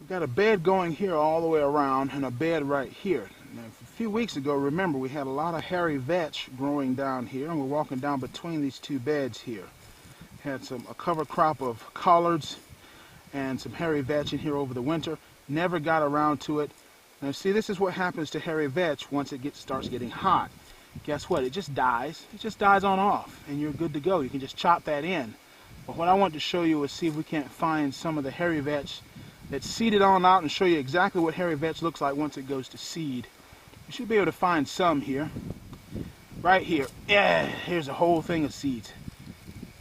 got a bed going here all the way around and a bed right here. Now, a few weeks ago, remember, we had a lot of hairy vetch growing down here, and we're walking down between these two beds here. Had a cover crop of collards and some hairy vetch in here over the winter. Never got around to it. Now see, this is what happens to hairy vetch once it starts getting hot. Guess what? It just dies. It just dies on off, and you're good to go. You can just chop that in. But what I want to show you is see if we can't find some of the hairy vetch that's seeded on out and show you exactly what hairy vetch looks like once it goes to seed. You should be able to find some here. Right here. Yeah, here's a whole thing of seeds.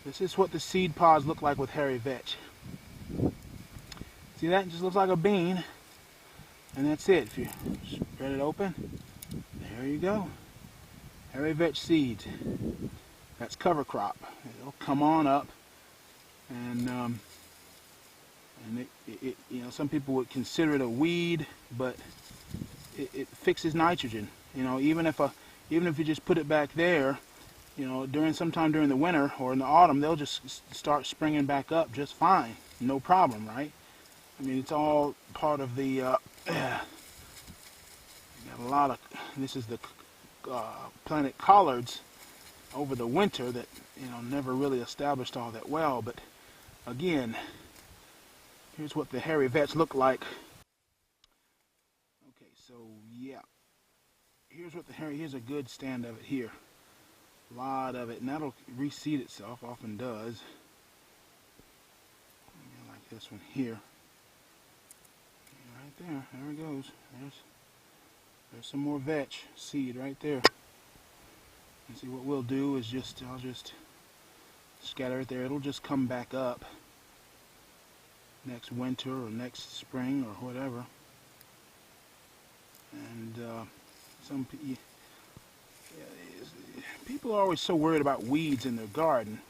This is what the seed pods look like with hairy vetch. See that? It just looks like a bean. And that's it. If you spread it open, there you go. Hairy vetch seeds. That's cover crop. It'll come on up, and it you know, some people would consider it a weed, but it fixes nitrogen. You know, even if you just put it back there, you know, sometime during the winter or in the autumn, they'll just start springing back up just fine, no problem, right? I mean, it's all part of the. You got a lot of. This is the planted collards over the winter that, you know, never really established all that well. But again, here's what the hairy vetch look like. Okay, so yeah, here's what here's a good stand of it here. A lot of it, and that'll reseed itself, often does. Like this one here. Right there it goes. There's some more vetch seed right there. And see, what we'll do is I'll just scatter it there. It'll just come back up next winter or next spring or whatever. And people are always so worried about weeds in their garden.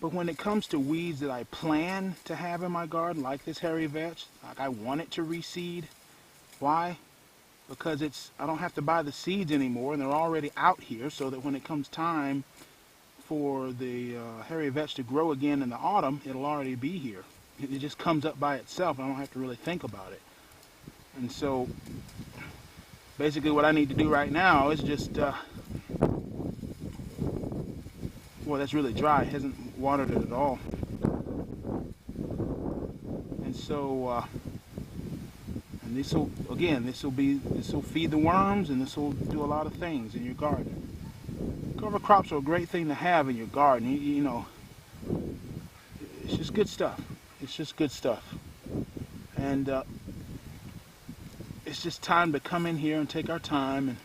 But when it comes to weeds that I plan to have in my garden, like this hairy vetch, like I want it to reseed. Why? Because I don't have to buy the seeds anymore, and they're already out here, so that when it comes time for the hairy vetch to grow again in the autumn, it'll already be here. It just comes up by itself, and I don't have to really think about it. And so, basically what I need to do right now is just, well, that's really dry. It hasn't watered it at all. And so, and this will feed the worms, and this will do a lot of things in your garden. Cover crops are a great thing to have in your garden. You know, it's just good stuff. It's just good stuff. And it's just time to come in here and take our time and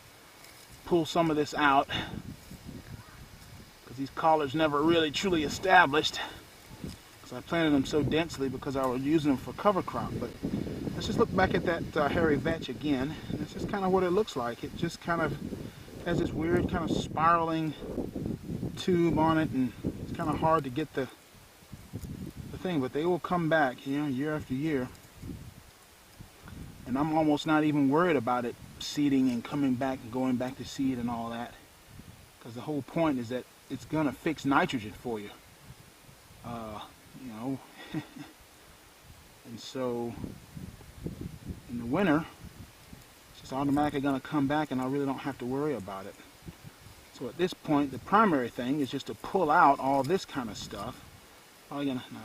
pull some of this out, because these collards never really truly established, because I planted them so densely because I was using them for cover crop. But let's just look back at that hairy vetch again. This is kind of what it looks like. It just kind of has this weird kind of spiraling tube on it, and it's kind of hard to get the thing, but they will come back, you know, year after year. And I'm almost not even worried about it seeding and coming back and going back to seed and all that, because the whole point is that it's gonna fix nitrogen for you, you know. And so in the winter, it's just automatically gonna come back, and I really don't have to worry about it. So at this point, the primary thing is just to pull out all this kind of stuff. Probably gonna, no,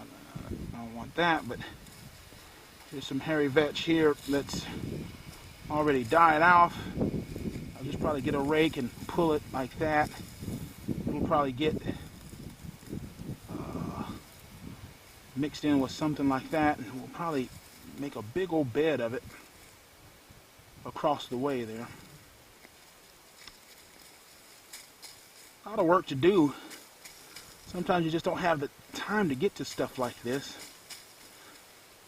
I don't want that, but here's some hairy vetch here that's already died off. I'll just probably get a rake and pull it like that. It'll probably get mixed in with something like that, and we'll probably make a big old bed of it across the way there. A lot of work to do. Sometimes you just don't have the time to get to stuff like this.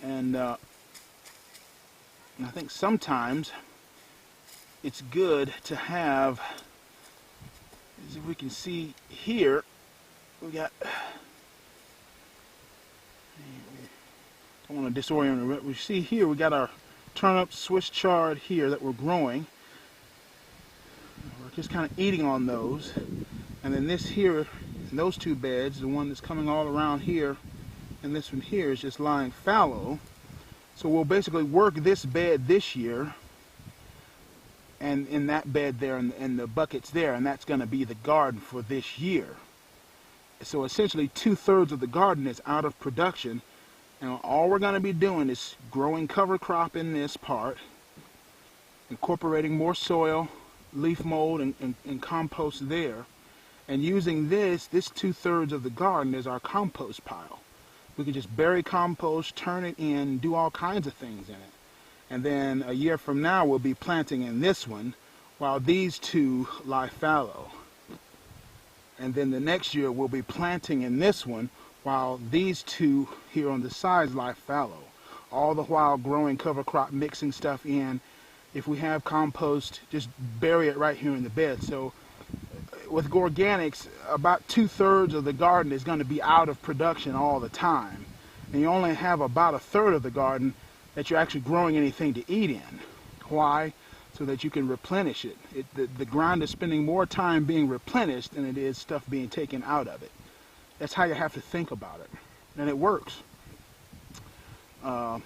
And I think sometimes it's good to have, as if we can see here, we got, I don't want to disorient it. We see here we got our turnip Swiss chard here that we're growing. We're just kind of eating on those. And then this here, in those two beds, the one that's coming all around here and this one here is just lying fallow. So we'll basically work this bed this year, and in that bed there, and the buckets there, and that's going to be the garden for this year. So essentially 2/3 of the garden is out of production, and all we're going to be doing is growing cover crop in this part, incorporating more soil, leaf mold, and compost there, and using this 2/3 of the garden as our compost pile. We can just bury compost, turn it in, do all kinds of things in it. And then a year from now we'll be planting in this one while these two lie fallow. And then the next year we'll be planting in this one while these two here on the sides lie fallow. All the while growing cover crop, mixing stuff in. If we have compost, just bury it right here in the bed. So with organics, about 2/3 of the garden is going to be out of production all the time. And you only have about 1/3 of the garden that you're actually growing anything to eat in. Why? So that you can replenish it. The ground is spending more time being replenished than it is stuff being taken out of it. That's how you have to think about it. And it works. And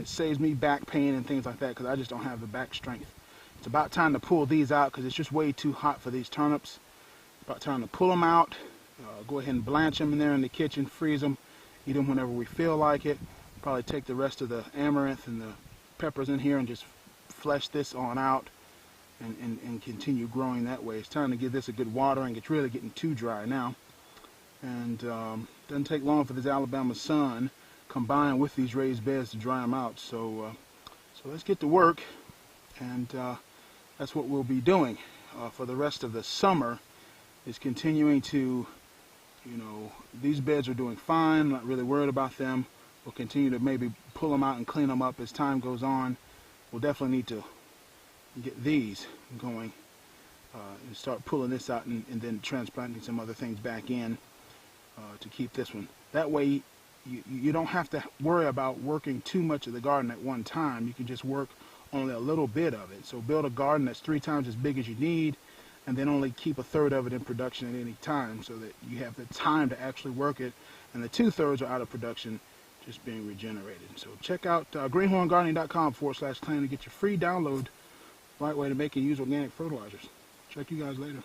it saves me back pain and things like that because I just don't have the back strength. It's about time to pull these out because it's just way too hot for these turnips. It's about time to pull them out. Go ahead and blanch them in there in the kitchen, freeze them, eat them whenever we feel like it. Probably take the rest of the amaranth and the peppers in here and just flesh this on out and continue growing that way. It's time to give this a good watering. It's really getting too dry now. And doesn't take long for this Alabama sun combined with these raised beds to dry them out. So let's get to work, and that's what we'll be doing for the rest of the summer, is continuing to, these beds are doing fine. I'm not really worried about them. We'll continue to maybe pull them out and clean them up as time goes on. We'll definitely need to get these going and start pulling this out and then transplanting some other things back in to keep this one. That way you don't have to worry about working too much of the garden at one time. You can just work only a little bit of it. So build a garden that's 3 times as big as you need, and then only keep 1/3 of it in production at any time so that you have the time to actually work it, and the 2/3 are out of production just being regenerated. So check out greenhorngardening.com/clan to get your free download, right way to make and use organic fertilizers. Check you guys later.